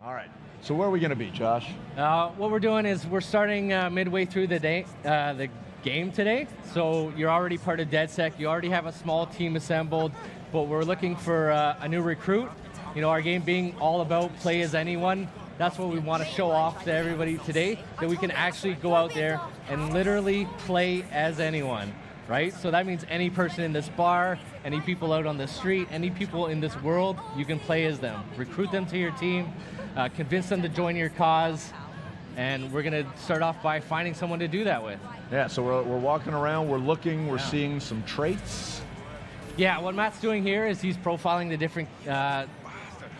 All right. So where are we going to be, Josh? What we're doing is we're starting midway through the day, the game today. So you're already part of DedSec. You already have a small team assembled, but we're looking for a new recruit. You know, our game being all about play as anyone. That's what we want to show off to everybody today, that we can actually go out there and literally play as anyone, right? So that means any person in this bar, any people out on the street, any people in this world, you can play as them. Recruit them to your team, convince them to join your cause, and we're going to start off by finding someone to do that with. Yeah, so we're walking around, we're looking, we're seeing some traits. Yeah, what Matt's doing here is he's profiling the different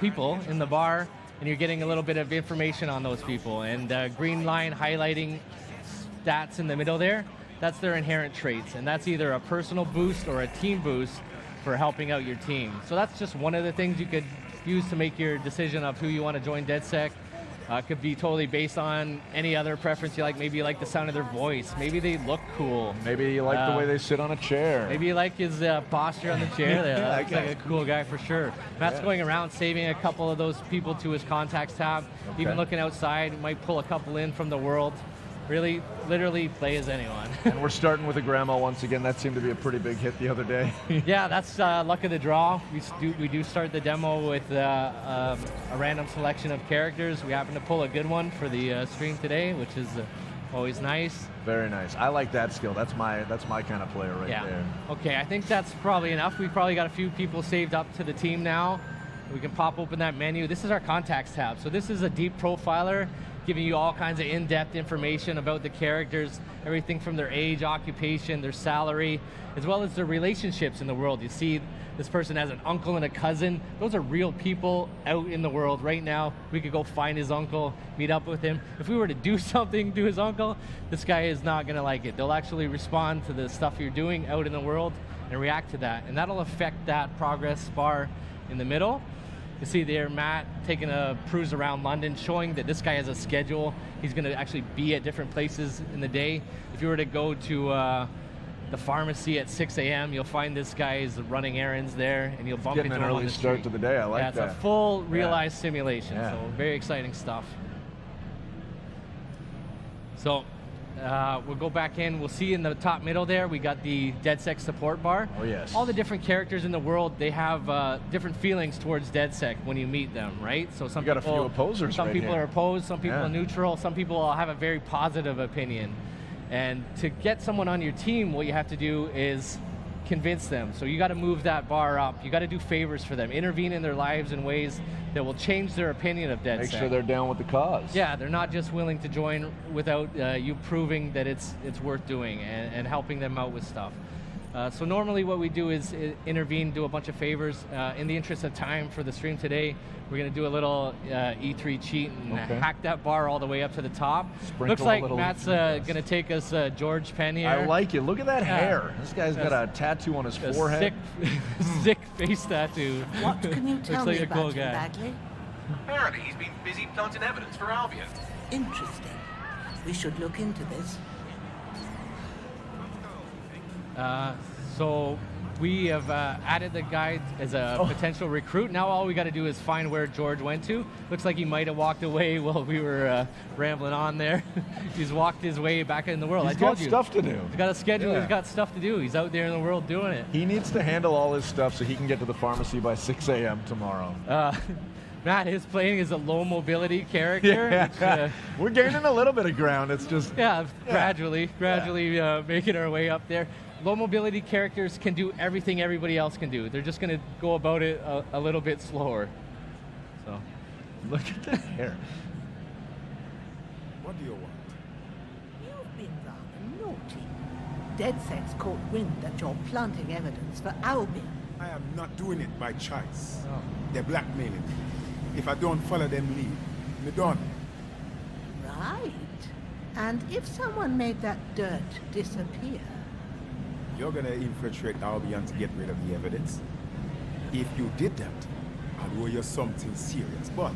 people in the bar, and you're getting a little bit of information on those people. And green line highlighting stats in the middle there, that's their inherent traits. And that's either a personal boost or a team boost for helping out your team. So that's just one of the things you could use to make your decision of who you want to join DedSec. Could be totally based on any other preference you like. Maybe you like the sound of their voice. Maybe they look cool. Maybe you like the way they sit on a chair. Maybe you like his posture on the chair there. That looks like a cool guy for sure. Matt's going around saving a couple of those people to his contacts tab. Okay. Even looking outside, might pull a couple in from the world. Really, literally play as anyone. And we're starting with a grandma once again. That seemed to be a pretty big hit the other day. Yeah, that's luck of the draw. We do start the demo with a random selection of characters. We happen to pull a good one for the stream today, which is always nice. Very nice. I like that skill. That's my kind of player right there. Okay, I think that's probably enough. We've probably got a few people saved up to the team now. We can pop open that menu. This is our contacts tab. So this is a deep profiler, giving you all kinds of in-depth information about the characters, everything from their age, occupation, their salary, as well as their relationships in the world. You see this person has an uncle and a cousin. Those are real people out in the world right now. We could go find his uncle, meet up with him. If we were to do something to his uncle, this guy is not gonna like it. They'll actually respond to the stuff you're doing out in the world and react to that. And that'll affect that progress bar in the middle. You see there Matt taking a cruise around London, showing that this guy has a schedule. He's going to actually be at different places in the day. If you were to go to the pharmacy at 6 a.m., you'll find this guy is running errands there, and you'll bump into him on the street. Getting an early start to the day. I like that. It's a full realized simulation, so very exciting stuff. So we'll go back in. We'll see in the top middle there, we got the DedSec support bar. Oh, yes. All the different characters in the world, they have different feelings towards DedSec when you meet them, right? So some got a few opposers. Some people are opposed, some people are neutral, some people have a very positive opinion. And to get someone on your team, what you have to do is convince them. So you got to move that bar up. You got to do favors for them, intervene in their lives in ways that will change their opinion of DedSec. Make sure they're down with the cause. Yeah, they're not just willing to join without you proving that it's worth doing and helping them out with stuff. So normally what we do is intervene, do a bunch of favors. In the interest of time for the stream today, we're going to do a little E3 cheat and hack that bar all the way up to the top. Sprinkle Looks like Matt's going to take us George Penn here. I like it. Look at that hair. This guy's got a tattoo on his forehead. Sick face tattoo. What can you tell me about cool him, Bagley? Apparently he's been busy planting evidence for Albion. Interesting. We should look into this. So we have added the guy as a potential recruit. Now all we got to do is find where George went to. Looks like he might have walked away while we were rambling on there. He's walked his way back in the world. He's got stuff to do. He's got a schedule. He's got stuff to do. He's out there in the world doing it. He needs to handle all his stuff so he can get to the pharmacy by 6 a.m. tomorrow. Matt is playing as a low mobility character. Which, we're gaining a little bit of ground. It's just gradually making our way up there. Low mobility characters can do everything everybody else can do. They're just going to go about it a little bit slower. So, look at that hair. What do you want? You've been rather naughty. DedSec's caught wind that you're planting evidence for Albion. I am not doing it by choice. They're blackmailing me. If I don't follow them lead, me done. Right. And if someone made that dirt disappear? You're gonna infiltrate Albion to get rid of the evidence? If you did that, I'd owe you something serious, but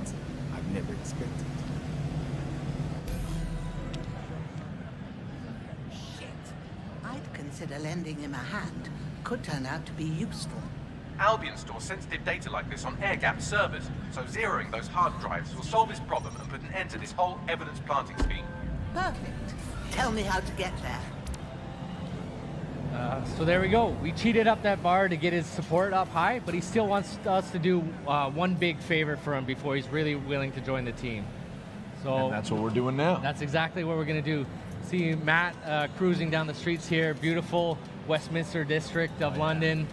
I'd never expected. Shit. I'd consider lending him a hand. Could turn out to be useful. Albion stores sensitive data like this on air-gapped servers, so zeroing those hard drives will solve this problem and put an end to this whole evidence planting scheme. Perfect. Tell me how to get there. So there we go. We cheated up that bar to get his support up high, but he still wants us to do one big favor for him before he's really willing to join the team. So And that's what we're doing now. that's exactly what we're going to do. See Matt cruising down the streets here, beautiful Westminster district of London.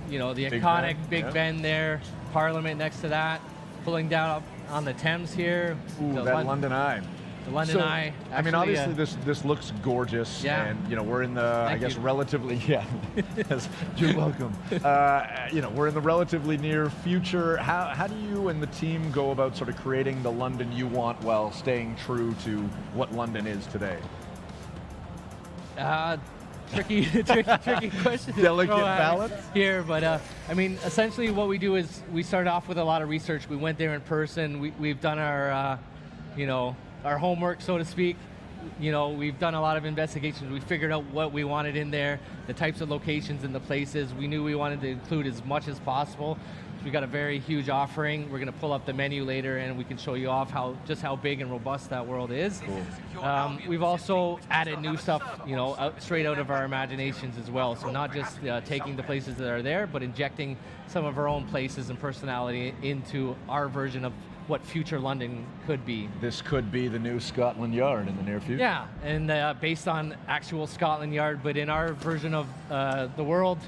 You know, the Big iconic Ben, Big yeah. Ben there, Parliament next to that, pulling down up on the Thames here. Ooh, the that London Eye. The London So, Eye. I mean, Actually, obviously this looks gorgeous, Yeah. and you know we're in the I Thank guess you. relatively yes, you're welcome. You know we're in the relatively near future. How do you and the team go about sort of creating the London you want while staying true to what London is today? Tricky question. to Delicate throw at me balance? here, but I mean, essentially what we do is we start off with a lot of research. We went there in person. We've done our, you know, our homework, so to speak. You know, we've done a lot of investigations. We figured out what we wanted in there, the types of locations and the places. We knew we wanted to include as much as possible. So we got a very huge offering. We're going to pull up the menu later, and we can show you off just how big and robust that world is. We've also added new stuff, you know, straight out of our imaginations as well. So not just taking the places that are there, but injecting some of our own places and personality into our version of what future London could be. This could be the new Scotland Yard in the near future. Yeah, and based on actual Scotland Yard, but in our version of the world,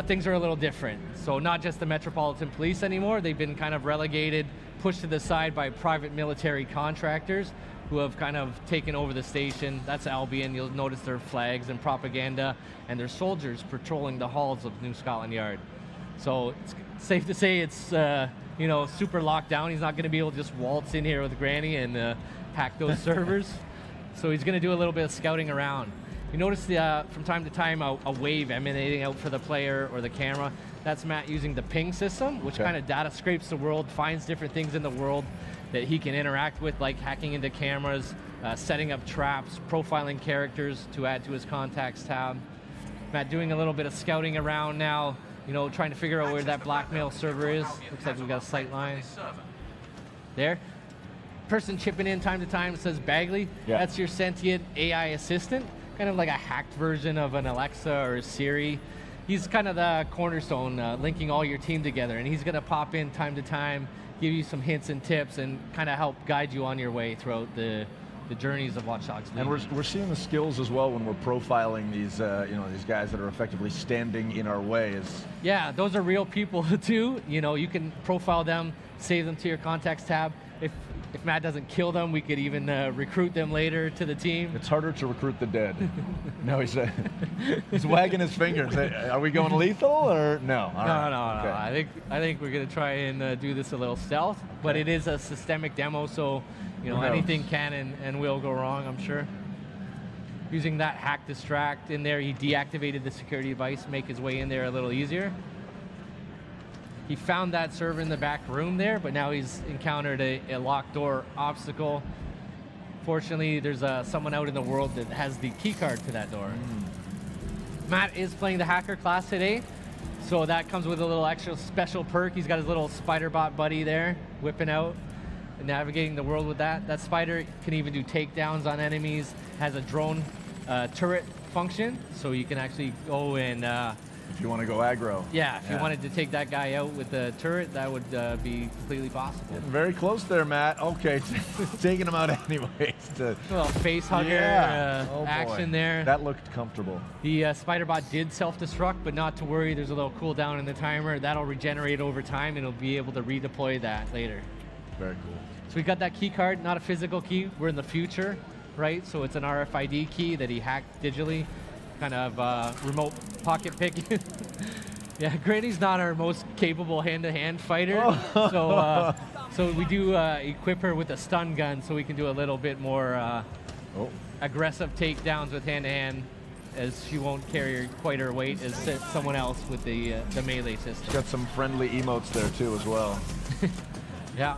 things are a little different. So not just the Metropolitan Police anymore, they've been kind of relegated, pushed to the side by private military contractors who have kind of taken over the station. That's Albion. You'll notice their flags and propaganda and their soldiers patrolling the halls of New Scotland Yard. So it's safe to say it's you know, super locked down. He's not going to be able to just waltz in here with Granny and hack those servers. So he's going to do a little bit of scouting around. You notice from time to time a wave emanating out for the player or the camera. That's Matt using the ping system, which kind of data scrapes the world, finds different things in the world that he can interact with, like hacking into cameras, setting up traps, profiling characters to add to his contacts tab. Matt doing a little bit of scouting around now, you know, trying to figure out where that blackmail server is. Looks like we've got a sight line. There. Person chipping in time to time says Bagley. Yeah. That's your sentient AI assistant, kind of like a hacked version of an Alexa or a Siri. He's kind of the cornerstone, linking all your team together, and he's going to pop in time to time, give you some hints and tips, and kind of help guide you on your way throughout the journeys of Watch Dogs Legion. And we're seeing the skills as well when we're profiling these you know, these guys that are effectively standing in our way. Yeah, those are real people too. You know, you can profile them, save them to your contacts tab. If Matt doesn't kill them, we could even recruit them later to the team. It's harder to recruit the dead. No, he's wagging his fingers. Are we going lethal or no? All right. No. Okay. I think we're gonna try and do this a little stealth, but it is a systemic demo, so you know Who knows? anything can and will go wrong, I'm sure. Using that hack distract in there, he deactivated the security device, make his way in there a little easier. He found that server in the back room there, but now he's encountered a locked door obstacle. Fortunately, there's someone out in the world that has the key card to that door. Matt is playing the hacker class today, so that comes with a little extra special perk. He's got his little spider bot buddy there, whipping out and navigating the world with that. That spider can even do takedowns on enemies, has a drone turret function, so you can actually go and If you want to go aggro. yeah, if you wanted to take that guy out with the turret, that would be completely possible. Getting very close there, Matt. Okay, taking him out anyways. A little face hugger Oh, boy. action there. That looked comfortable. The spider bot did self-destruct, but not to worry. There's a little cooldown in the timer. That'll regenerate over time, and it'll be able to redeploy that later. Very cool. So we got that key card, not a physical key. We're in the future, right? So it's an RFID key that he hacked digitally. Kind of remote pocket picking. Yeah, Granny's not our most capable hand-to-hand fighter, so we do equip her with a stun gun, so we can do a little bit more aggressive takedowns with hand-to-hand, as she won't carry quite her weight as someone else with the melee system. Got some friendly emotes there too as well. Yeah.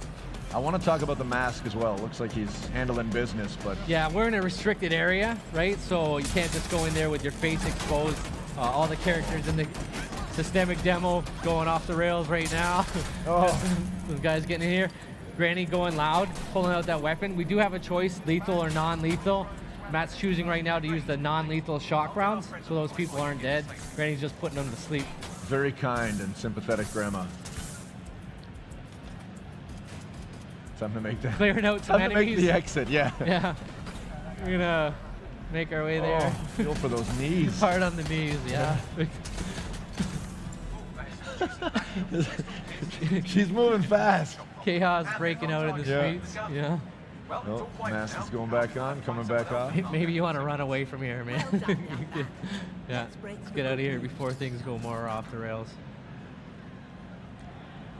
I want to talk about the mask as well. Looks like he's handling business, but Yeah, we're in a restricted area, right? So you can't just go in there with your face exposed. All the characters in the Systemic demo going off the rails right now. Oh. Those guys getting in here. Granny going loud, pulling out that weapon. We do have a choice, lethal or non-lethal. Matt's choosing right now to use the non-lethal shock rounds, so those people aren't dead. Granny's just putting them to sleep. Very kind and sympathetic grandma. Time to make that. Clearing out some Time to make enemies. the exit, yeah. Yeah. We're gonna make our way there. Oh, feel for those knees. Hard on the knees, yeah. She's moving fast. Chaos breaking out in the Yeah. streets. Yeah. Well, it's Oh, all quiet mask now. is going back on, coming back off. Maybe you want to run away from here, man. Well done, young man. Yeah. Let's break Let's through get out of the here roof. before things go more off the rails.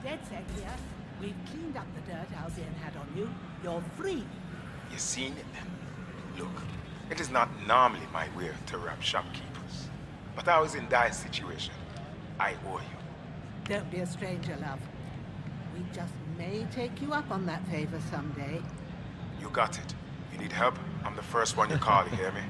DedSec here. We've cleaned up the dirt Albion had on you. You're free. You seen it? Look, it is not normally my way to rob shopkeepers. But I was in dire situation. I owe you. Don't be a stranger, love. We just may take you up on that favor someday. You got it. You need help? I'm the first one you call, you hear me?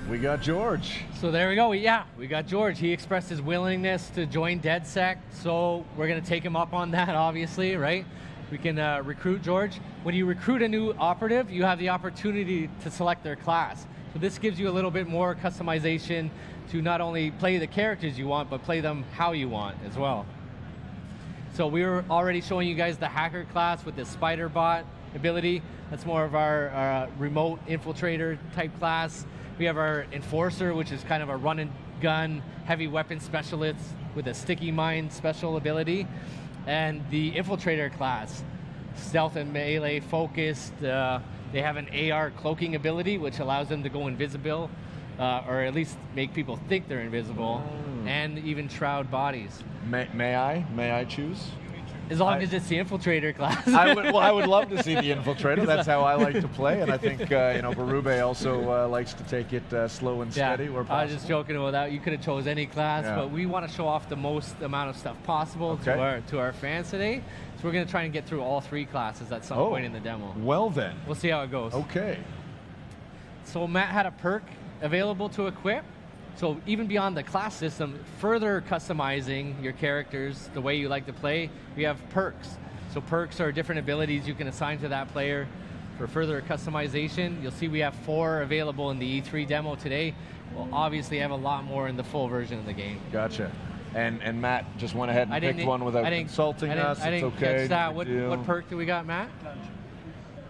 We got George. So there we go. Yeah, we got George. He expressed his willingness to join DedSec, so we're going to take him up on that, obviously, right? We can recruit George. When you recruit a new operative, you have the opportunity to select their class. So this gives you a little bit more customization to not only play the characters you want, but play them how you want as well. So we were already showing you guys the hacker class with the spider bot ability. That's more of our remote infiltrator type class. We have our enforcer, which is kind of a run and gun heavy weapon specialist with a sticky mine special ability. And the infiltrator class, stealth and melee focused. They have an AR cloaking ability, which allows them to go invisible, or at least make people think they're invisible, and even shroud bodies. May I choose? As long as it's the infiltrator class. I would love to see the infiltrator. That's how I like to play, and I think Berube also likes to take it slow and steady where possible. I was just joking about that. You could have chose any class, Yeah. but we want to show off the most amount of stuff possible to our fans today. So we're going to try and get through all three classes at some point in the demo. Well then. We'll see how it goes. Okay. So Matt had a perk available to equip. So even beyond the class system, further customizing your characters the way you like to play, we have perks. So perks are different abilities you can assign to that player for further customization. You'll see we have 4 available in the E3 demo today. We'll obviously have a lot more in the full version of the game. Gotcha. And Matt just went ahead and picked one without consulting us. I didn't it's okay. catch that. no What big deal. perk do we got, Matt?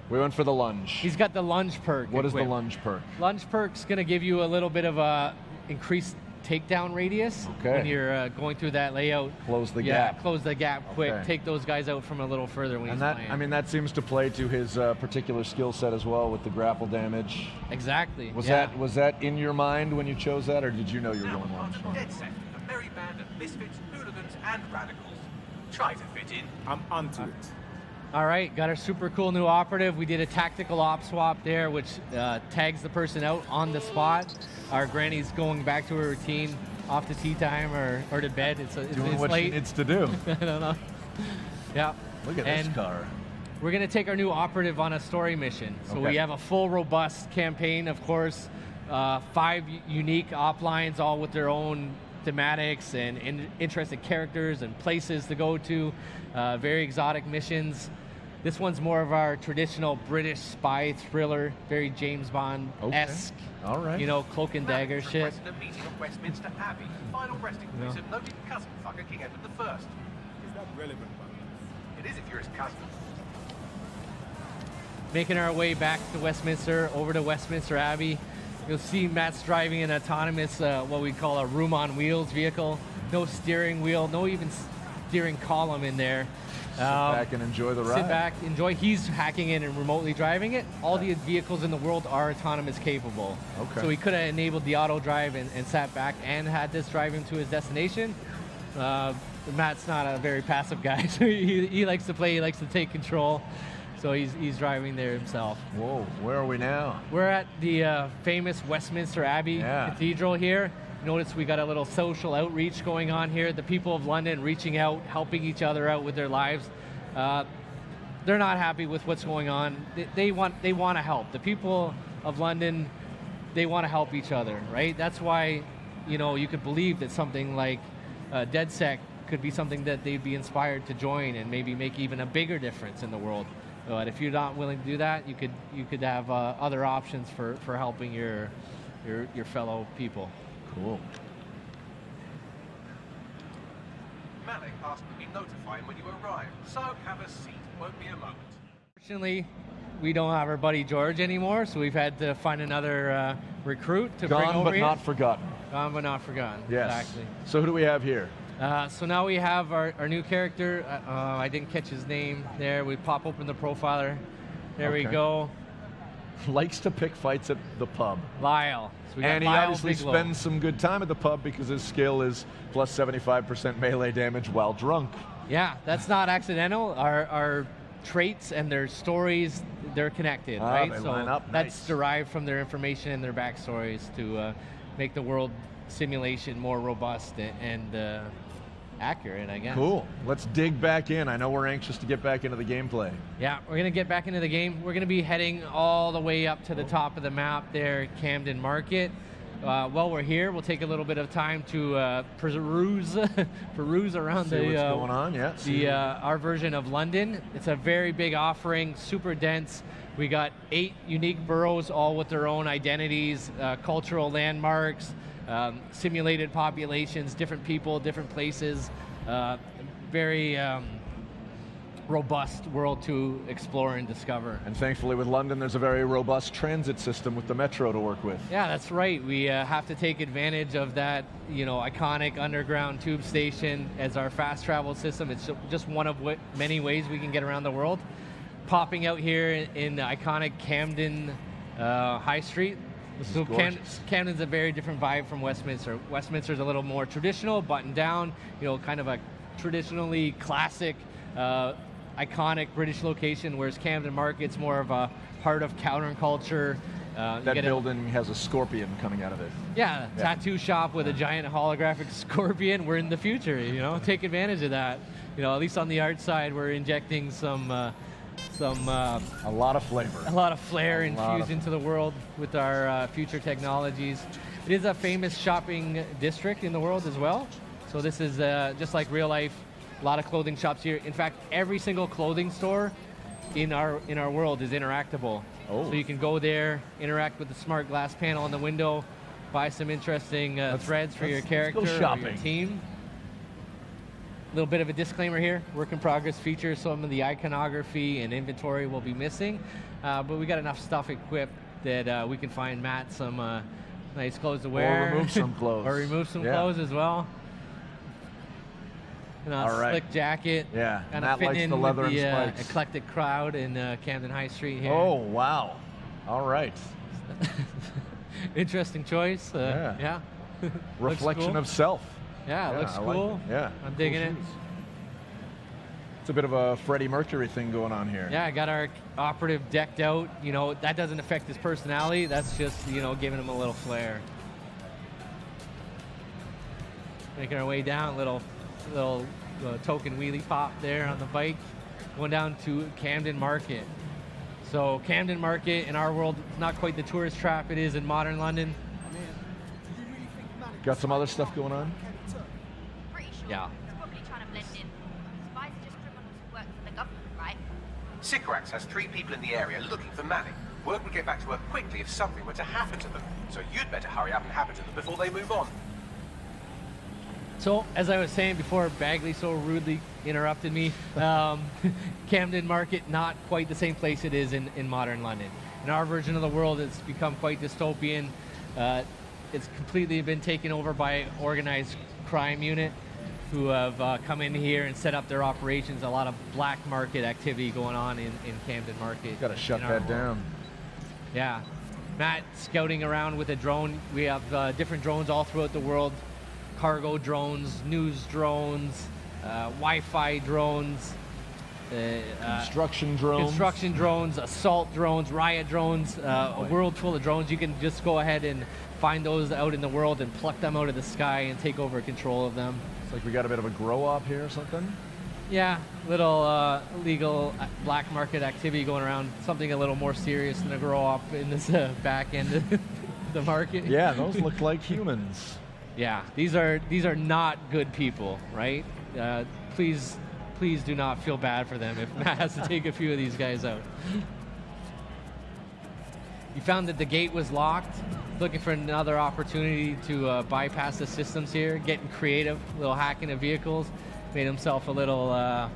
We went for the lunge. He's got the lunge perk. What is the equipped. lunge perk? Lunge perk's going to give you a little bit of a increased takedown radius when you're going through that layout. Close the Yeah, gap. close the gap quick. Okay. Take those guys out from a little further when And he's playing. I mean, that seems to play to his particular skill set as well with the grapple damage. Exactly. Was yeah. was that in your mind when you chose that, or did you know you were Now going we're on lunge? to DedSec, a merry band of misfits, hooligans, and radicals. Try to fit in. I'm onto it. All right, got our super cool new operative. We did a tactical op swap there, which tags the person out on the spot. Our granny's going back to her routine, off to tea time or to bed. It's Doing what late. she needs to do. I don't know. Yeah. Look at this car. We're going to take our new operative on a story mission. So Okay. we have a full, robust campaign, of course. 5 unique op lines, all with their own thematics and interesting characters and places to go to. Very exotic missions. This one's more of our traditional British spy thriller, very James Bond-esque. Okay. All right. You know, cloak and dagger Ralph shit. requested a meeting at Westminster Abbey, final resting place of noted cousin fucker King Edward I. Is that relevant, man? It is if you're his cousin. Making our way back to Westminster, over to Westminster Abbey. You'll see Matt's driving an autonomous, what we call a room on wheels vehicle. No steering wheel, no even steering column in there. Sit back and enjoy the ride. Sit back, enjoy. He's hacking in and remotely driving it. All the vehicles in the world are autonomous capable. Okay. So he could have enabled the auto drive and sat back and had this drive him to his destination. Matt's not a very passive guy, so he likes to play, he likes to take control. So he's driving there himself. Whoa, where are we now? We're at the famous Westminster Abbey Cathedral here. Notice we got a little social outreach going on here. The people of London reaching out, helping each other out with their lives. They're not happy with what's going on. They want to help. The people of London, they want to help each other, right? That's why you know, you could believe that something like DedSec could be something that they'd be inspired to join and maybe make even a bigger difference in the world. But if you're not willing to do that, you could have other options for helping your fellow people. Cool. Malik asked me to notify him when you arrive, so have a seat. Won't be a moment. Fortunately, we don't have our buddy George anymore, so we've had to find another recruit to bring Gone over but here. not forgotten. Gone but not forgotten. Yes. Exactly. So who do we have here? So now we have our new character. I didn't catch his name there. We pop open the profiler. There we Okay. go. Likes to pick fights at the pub. Lyle. So we got And he Lyle obviously Bigelow. spends some good time at the pub because his skill is plus 75% melee damage while drunk. Yeah, that's not accidental. Our traits and their stories, they're connected, Ah, right? they So line up. that's Nice. derived from their information and their backstories to make the world simulation more robust and accurate, I guess. Cool. Let's dig back in. I know we're anxious to get back into the gameplay. Yeah, we're gonna get back into the game. We're gonna be heading all the way up to the top of the map there, Camden Market. While we're here, we'll take a little bit of time to peruse around See what's going on, yeah. our version of London. It's a very big offering, super dense. We got 8 unique boroughs, all with their own identities, cultural landmarks, simulated populations, different people, different places. Very robust world to explore and discover. And thankfully with London, there's a very robust transit system with the metro to work with. Yeah, that's right. We have to take advantage of that, you know, iconic underground tube station as our fast travel system. It's just one of many ways we can get around the world. Popping out here in the iconic Camden High Street. This is So gorgeous. Camden's a very different vibe from Westminster. Westminster's a little more traditional, buttoned down, you know, kind of a traditionally classic, iconic British location, whereas Camden Market's more of a heart of counterculture. That building has a scorpion coming out of it. Yeah, tattoo shop with a giant holographic scorpion. We're in the future, you know. Take advantage of that. You know, at least on the art side, we're injecting a lot of flavor. lot of flair A lot infused of- into the world with our future technologies. It is a famous shopping district in the world as well. So this is just like real life. A lot of clothing shops here. In fact, every single clothing store in our world is interactable. Oh. So you can go there, interact with the smart glass panel on the window, buy some interesting threads for your let's go character or your shopping. team. A little bit of a disclaimer here, work in progress features, some of the iconography and inventory will be missing, but we got enough stuff equipped that we can find Matt some nice clothes to wear. remove some clothes. Or remove some Yeah. clothes as well. You know, All right. slick jacket. Yeah, Kind Matt of fit likes in the leather with the and spikes. eclectic crowd in Camden High Street here. Oh, wow. All right. Interesting choice. Yeah. Yeah. Looks Reflection cool. of self. Yeah, it looks I like cool. it. Yeah. I'm digging Cool it. shoes. It's a bit of a Freddie Mercury thing going on here. Yeah, I got our operative decked out. You know, that doesn't affect his personality. That's just, you know, giving him a little flair. Making our way down, little token wheelie pop there on the bike. Going down to Camden Market. So Camden Market in our world, not quite the tourist trap it is in modern London. Got some other stuff going on? Pretty sure. Yeah. He's probably trying to blend in. Spies are just criminals who work for the government, right? Sycorax has 3 people in the area looking for Malik. Word would get back to her quickly if something were to happen to them. So you'd better hurry up and happen to them before they move on. So, as I was saying before, Bagley so rudely interrupted me. Camden Market, not quite the same place it is in modern London. In our version of the world, it's become quite dystopian. It's completely been taken over by organized crime unit who have come in here and set up their operations. A lot of black market activity going on in Camden Market. Got to shut in our that world. down. Yeah. Matt scouting around with a drone. We have different drones all throughout the world. Cargo drones, news drones, Wi-Fi drones, Construction drones. construction drones, assault drones, riot drones, a world full of drones. You can just go ahead and find those out in the world and pluck them out of the sky and take over control of them. It's like we got a bit of a grow-up here or something. Yeah, little legal black market activity going around. Something a little more serious than a grow up in this back end of the market. Yeah, those look like humans. Yeah, these are not good people, right? Please do not feel bad for them if Matt has to take a few of these guys out. You found that the gate was locked. Looking for another opportunity to bypass the systems here. Getting creative, a little hacking of vehicles. Made himself a little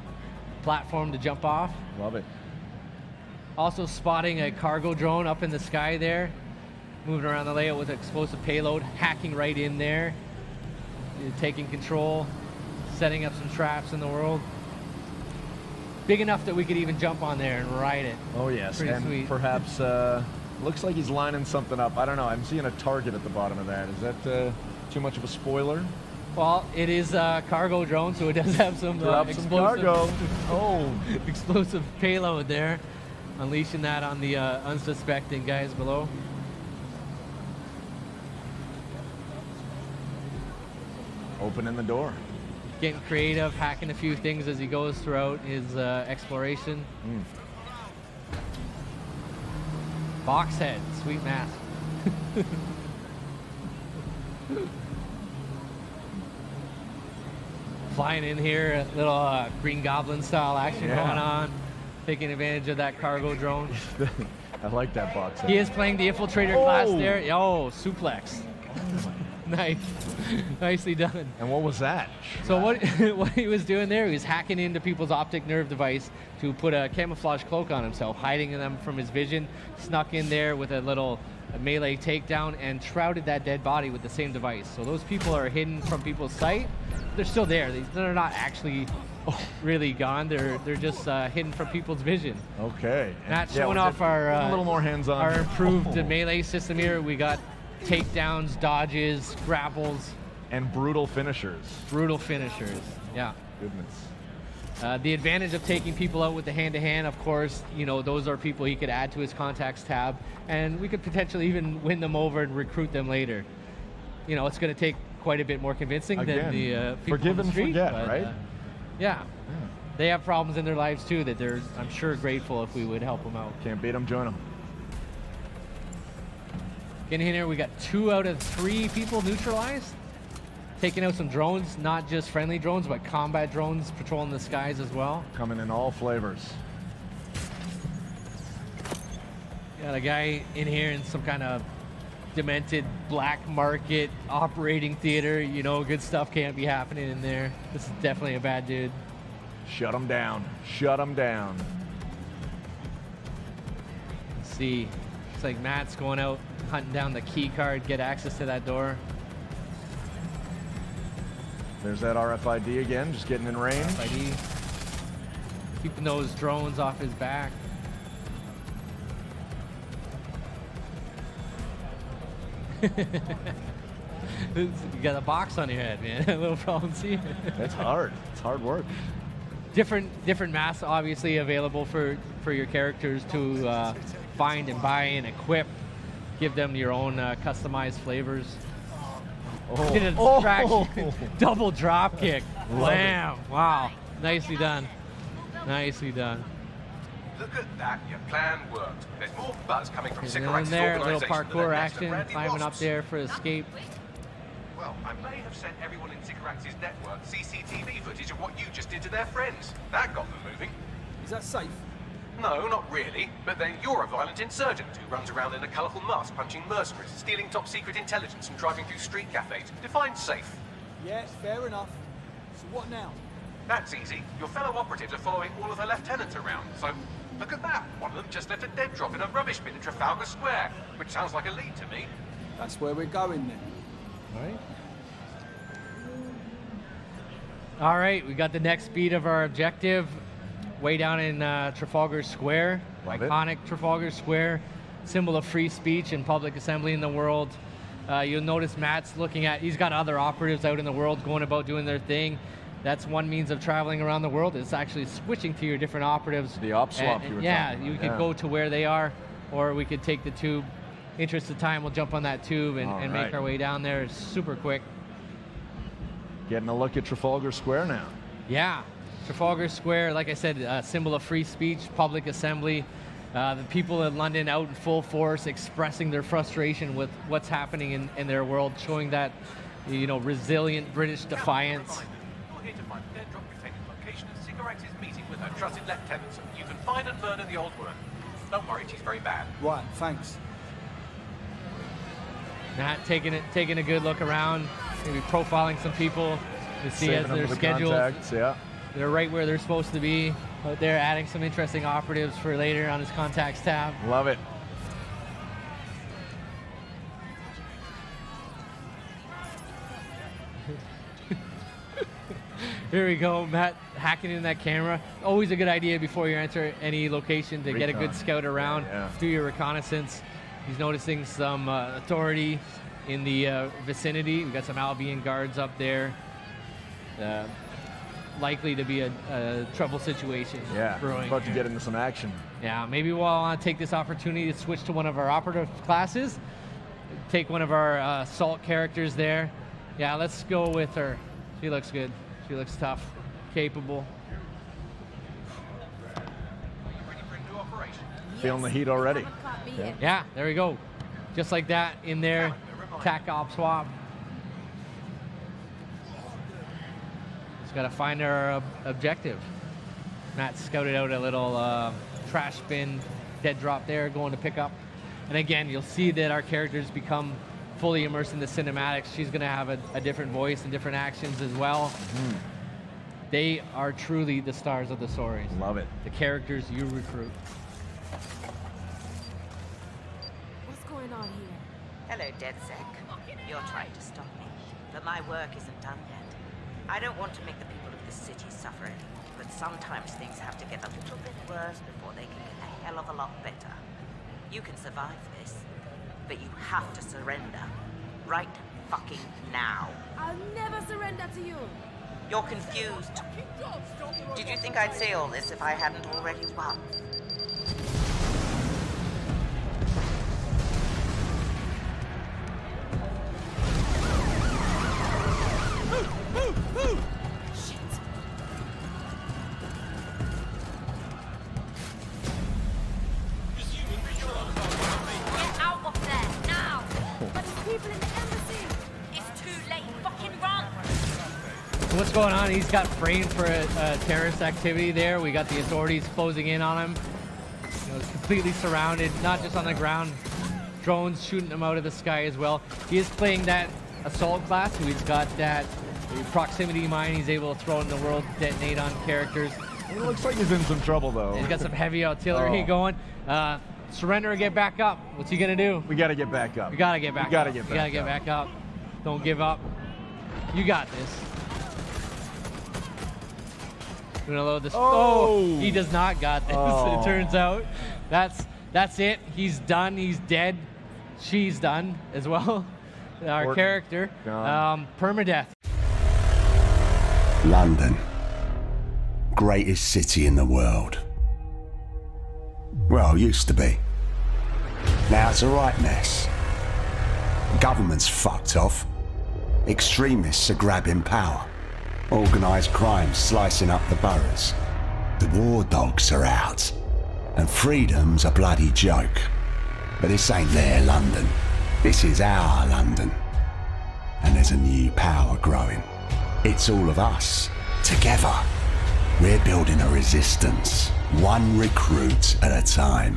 platform to jump off. Love it. Also spotting a cargo drone up in the sky there. Moving around the layout with explosive payload. Hacking right in there. Taking control. Setting up some traps in the world. Big enough that we could even jump on there and ride it. Oh yes, Pretty and sweet. perhaps looks like he's lining something up. I don't know. I'm seeing a target at the bottom of that. Is that too much of a spoiler? Well, it is a cargo drone, so it does have some Drop some explosive, cargo. Oh, explosive payload there. Unleashing that on the unsuspecting guys below. opening the door. Getting creative, hacking a few things as he goes throughout his exploration. Box head, sweet mask. Flying in here, a little Green Goblin style action going on. Taking advantage of that cargo drone. I like that box head. He is playing the Infiltrator class there. Oh, suplex. Nice. Nicely done. And what was that? So what he was doing there, he was hacking into people's optic nerve device to put a camouflage cloak on himself, hiding them from his vision, snuck in there with a little melee takedown, and shrouded that dead body with the same device. So those people are hidden from people's sight. They're still there. They're not actually really gone. They're just hidden from people's vision. Okay. Not showing off our a little more hands-on. Our improved melee system here. We got takedowns, dodges, grapples, and brutal finishers. Brutal finishers. Yeah. Goodness. The advantage of taking people out with the hand-to-hand, of course, you know, those are people he could add to his contacts tab, and we could potentially even win them over and recruit them later. You know, it's going to take quite a bit more convincing than the people forgive on the street. and forget, but, right? Yeah. They have problems in their lives too that they're, I'm sure, grateful if we would help them out. Can't beat them, join them. Getting in here, we got 2 out of 3 people neutralized. Taking out some drones, not just friendly drones, but combat drones patrolling the skies as well. Coming in all flavors. Got a guy in here in some kind of demented black market operating theater. You know, good stuff can't be happening in there. This is definitely a bad dude. Shut them down. Shut them down. Let's see. Looks like Matt's going out, hunting down the key card, get access to that door. There's that RFID again, just getting in range. RFID. Keeping those drones off his back. You got a box on your head, man. A little problem, see? That's hard. It's hard work. Different masks obviously available for your characters to find and buy and equip. Give them your own customized flavors. Did a distraction. Double drop kick. Wham! Wow. Nicely done. Nicely done. Look at that, your plan worked. There's more buzz coming from In cigarettes. there, a little parkour action, climbing up there for escape. Well, I may have sent everyone in Cigarettes' network CCTV footage of what you just did to their friends. That got them moving. Is that safe? No, not really. But then you're a violent insurgent who runs around in a colourful mask, punching mercenaries, stealing top-secret intelligence and driving through street cafes. Define safe. Yeah, fair enough. So what now? That's easy. Your fellow operatives are following all of her lieutenants around. So, look at that. One of them just left a dead drop in a rubbish bin in Trafalgar Square, which sounds like a lead to me. That's where we're going then. All right, we got the next beat of our objective. Way down in Trafalgar Square. Love it. Iconic Trafalgar Square. Symbol of free speech and public assembly in the world. You'll notice Matt's looking at, he's got other operatives out in the world going about doing their thing. That's one means of traveling around the world. It's actually switching to your different operatives. The op swap you were yeah, talking you about, could go to where they are, or we could take the tube. Interest of time, we'll jump on that tube and make our way down there. It's super quick. Getting a look at Trafalgar Square now. Yeah, Trafalgar Square, like I said, a symbol of free speech, public assembly. The people in London out in full force expressing their frustration with what's happening in their world, showing that, you know, resilient British defiance. You're here to find the dead drop containing location and cigarettes is meeting with her trusted lieutenant. You can find and murder the old woman. Don't worry, she's very bad. Right, thanks. Matt taking a good look around, maybe profiling some people to see as Saving them their for the schedule. contacts, yeah. They're right where they're supposed to be. Out there adding some interesting operatives for later on his contacts tab. Love it. Here we go, Matt hacking in that camera. Always a good idea before you enter any location to get a good scout around, do your reconnaissance. He's noticing some authority in the vicinity. We've got some Albion guards up there. Likely to be a trouble situation brewing. About to get into some action. Yeah, maybe we'll take this opportunity to switch to one of our operative classes. Take one of our assault characters there. Yeah, let's go with her. She looks good. She looks tough, capable. Are you ready for a new operation? Feeling the heat already. Yeah, there we go. Just like that in there. TAC op swap. Just got to find our objective. Matt scouted out a little trash bin dead drop there, going to pick up. And again, you'll see that our characters become fully immersed in the cinematics. She's going to have a different voice and different actions as well. They are truly the stars of the stories. Love it. The characters you recruit. What's going on here? Hello, DedSec. You're trying to stop me, but my work isn't done yet. I don't want to make the people of this city suffer any, but sometimes things have to get a little bit worse before they can get a hell of a lot better. You can survive this, but you have to surrender. Right fucking now. I'll never surrender to you. You're confused. Did you think I'd say all this if I hadn't already won? Get out of there, now! But there's people in the embassy. It's too late, fucking run! So what's going on? He's got framed for a terrorist activity there. We got the authorities closing in on him. You know, completely surrounded, not just on the ground. Drones shooting him out of the sky as well. He is playing that assault class, so he's got that proximity mine he's able to throw in the world, detonate on characters. It looks like he's in some trouble, though. He's got some heavy artillery going. Surrender or get back up. What's he gonna do? We gotta get back up. We gotta get back up. We gotta get We gotta get back up. Don't give up. You got this. We're gonna load this. Oh, he does not got this. It turns out. That's it. He's done. He's dead. She's done as well. Our character. Permadeath. London. Greatest city in the world. Well, used to be. Now it's a right mess. Government's fucked off. Extremists are grabbing power. Organised crime slicing up the boroughs. The war dogs are out. And freedom's a bloody joke. But this ain't their London. This is our London. And there's a new power growing. It's all of us, together. We're building a resistance, one recruit at a time.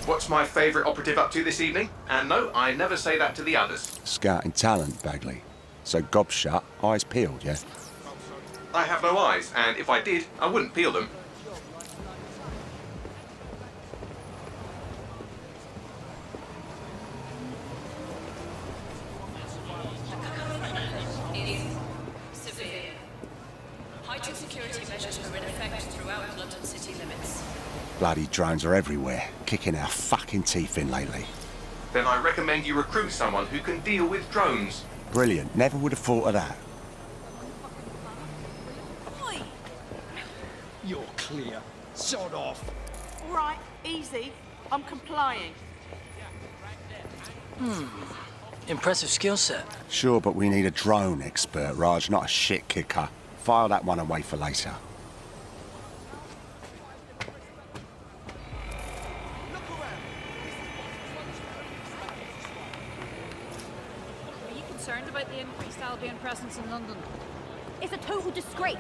What's my favourite operative up to this evening? And no, I never say that to the others. Scouting talent, Bagley. So gob shut, eyes peeled, yeah? I have no eyes, and if I did, I wouldn't peel them. Severe. Heightened security measures are in effect throughout London city limits. Bloody drones are everywhere, kicking our fucking teeth in lately. Then I recommend you recruit someone who can deal with drones. Brilliant, never would have thought of that. Oi! You're clear. Sod off. All right, easy. I'm complying. Impressive skill set. Sure, but we need a drone expert, Raj, not a shit kicker. File that one away for later. Albion presence in London. It's a total disgrace.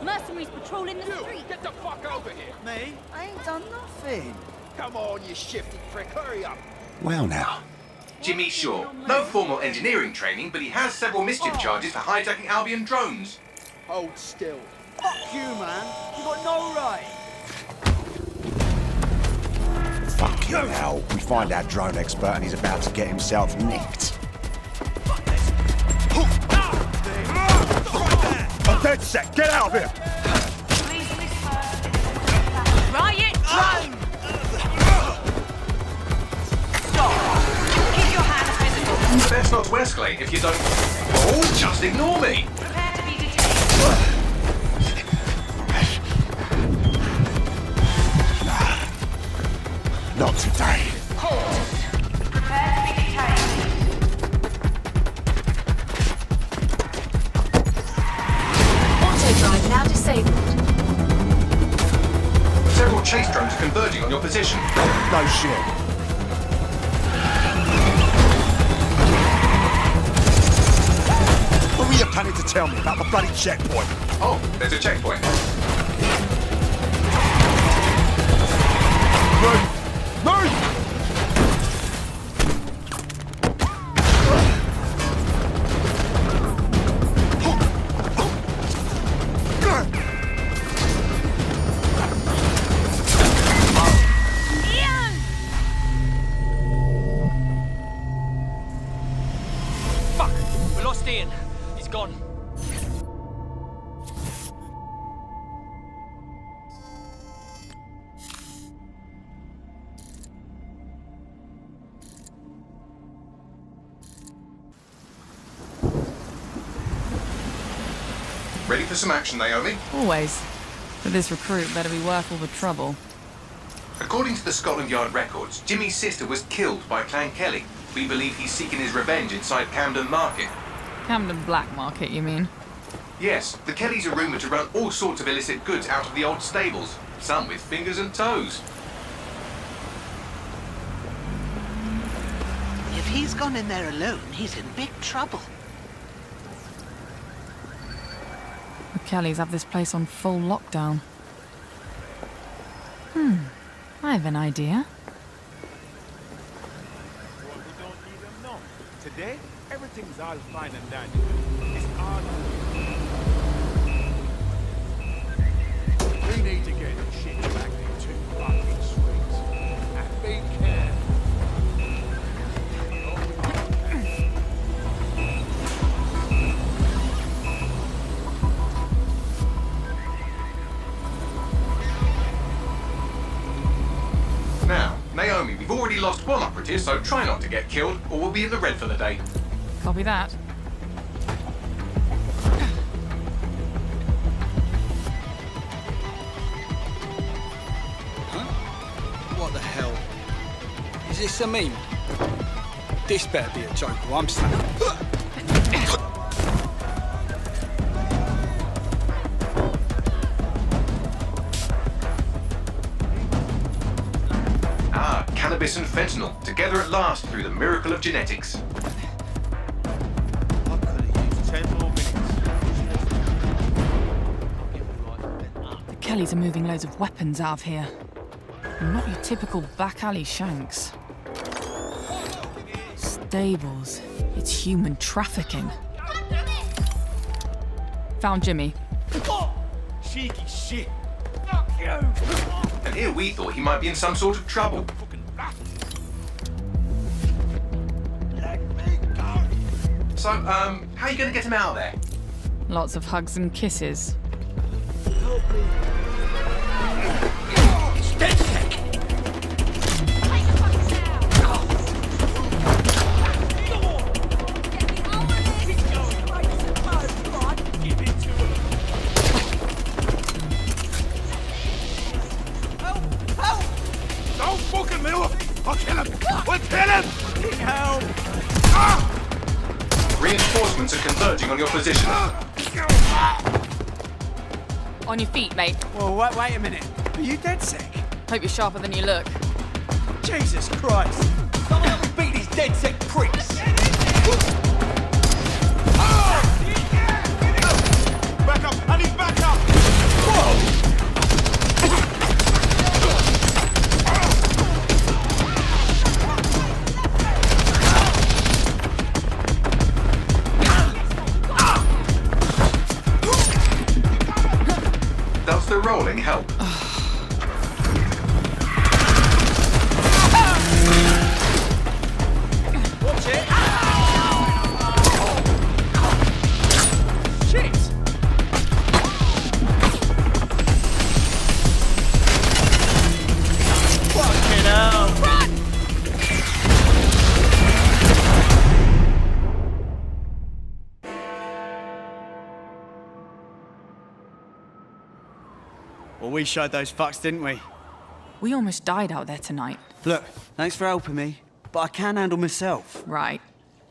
Mercenaries patrolling the street. Get the fuck over here! Me? I ain't done nothing. Come on, you shifty prick, hurry up! Well now. Jimmy Shaw. No formal engineering training, but he has several mischief charges for hijacking Albion drones. Hold still. Fuck you, man. You got no right. Fucking hell. We find our drone expert and he's about to get himself nicked. A DedSec, get out of here! Riot drone! Stop! Keep your hands visible. Best not to escalate if you don't... Oh, just ignore me! Prepare to be detained. Not today. Halt! Prepare to be detained. Auto-drive now disabled. Several chase drones are converging on your position. No shit. What were you planning to tell me about the bloody checkpoint? Oh, there's a checkpoint. Move! Fuck! We lost Ian. He's gone. Ready for some action, Naomi? Always. But this recruit better be worth all the trouble. According to the Scotland Yard records, Jimmy's sister was killed by Clan Kelly. We believe he's seeking his revenge inside Camden Market. Camden Black Market, you mean? Yes, the Kellys are rumoured to run all sorts of illicit goods out of the old stables, some with fingers and toes. If he's gone in there alone, he's in big trouble. The Kellys have this place on full lockdown. I have an idea. Today, everything's all fine and dandy. It's all... We need to get shit back into fucking streets. And be careful. Now, Naomi, we've already lost one operative, so try not to get killed, or we'll be in the red for the day. Copy that. Huh? What the hell? Is this a meme? This better be a joke or I'm snapping. Cannabis and fentanyl, together at last through the miracle of genetics. I could have used 10 more minutes. The Kellys are moving loads of weapons out of here. Not your typical back alley shanks. Stables. It's human trafficking. Found Jimmy. Cheeky shit. And here we thought he might be in some sort of trouble. So, how are you going to get him out of there? Lots of hugs and kisses. It's DedSec! Don't fucking move! I'll kill him! We'll kill him! Help! Reinforcements are converging on your position. On your feet, mate. Well, wait a minute. Are you DedSec? Hope you're sharper than you look. Jesus Christ! Someone help me beat these DedSec pricks! rolling help? Watch it! Shit! Fucking hell! Run! Well, we showed those fucks, didn't we? We almost died out there tonight. Look, thanks for helping me, but I can handle myself. Right.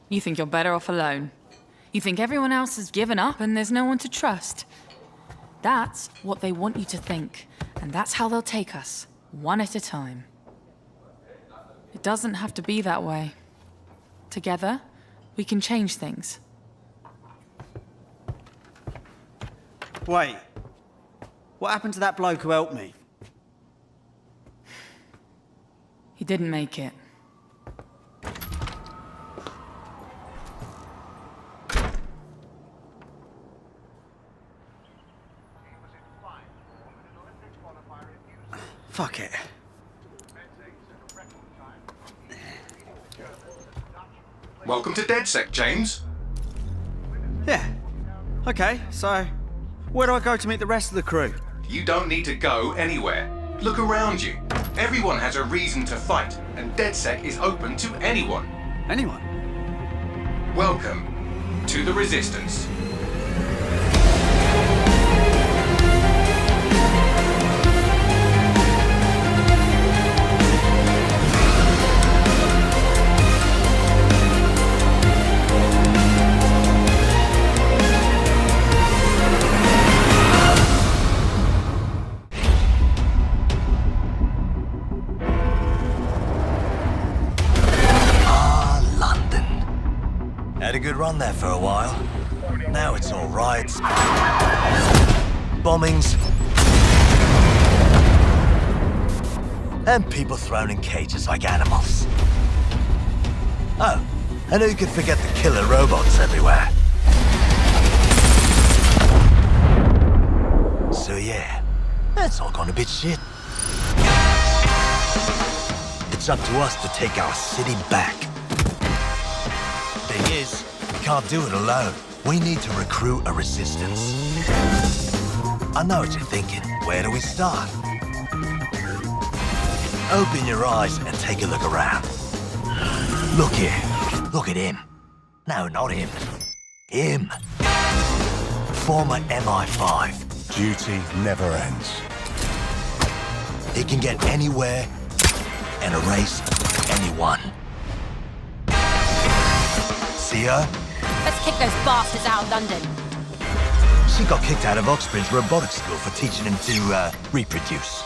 You think you're better off alone. You think everyone else has given up and there's no one to trust. That's what they want you to think, and that's how they'll take us, one at a time. It doesn't have to be that way. Together, we can change things. Wait. What happened to that bloke who helped me? He didn't make it. Fuck it. Welcome to DedSec, James. Yeah. Okay, so where do I go to meet the rest of the crew? You don't need to go anywhere. Look around you. Everyone has a reason to fight, and DedSec is open to anyone. Anyone? Welcome to the Resistance. Had a good run there for a while. Now it's all riots, bombings, and people thrown in cages like animals. Oh, and who could forget the killer robots everywhere? So yeah, that's all gone a bit shit. It's up to us to take our city back. Thing is, we can't do it alone. We need to recruit a resistance. I know what you're thinking. Where do we start? Open your eyes and take a look around. Look here. Look at him. No, not him. Him. Former MI5. Duty never ends. He can get anywhere and erase anyone. See her? Let's kick those bastards out of London. She got kicked out of Oxbridge Robotics School for teaching him to, reproduce.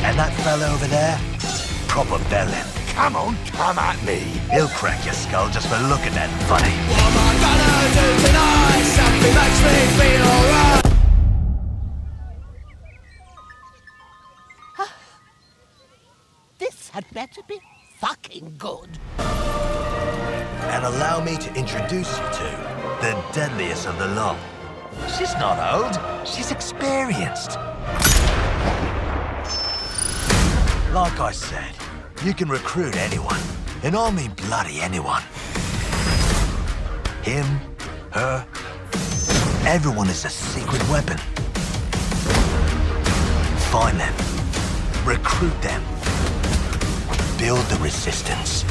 And that fella over there? Proper bellend. Come on, come at me. He'll crack your skull just for looking at him funny. What am I gonna do tonight? Something makes me feel alright. This had better be fucking good. And allow me to introduce you to the deadliest of the lot. She's not old, she's experienced. Like I said, you can recruit anyone, and I mean bloody anyone. Him, her, everyone is a secret weapon. Find them, recruit them, build the resistance.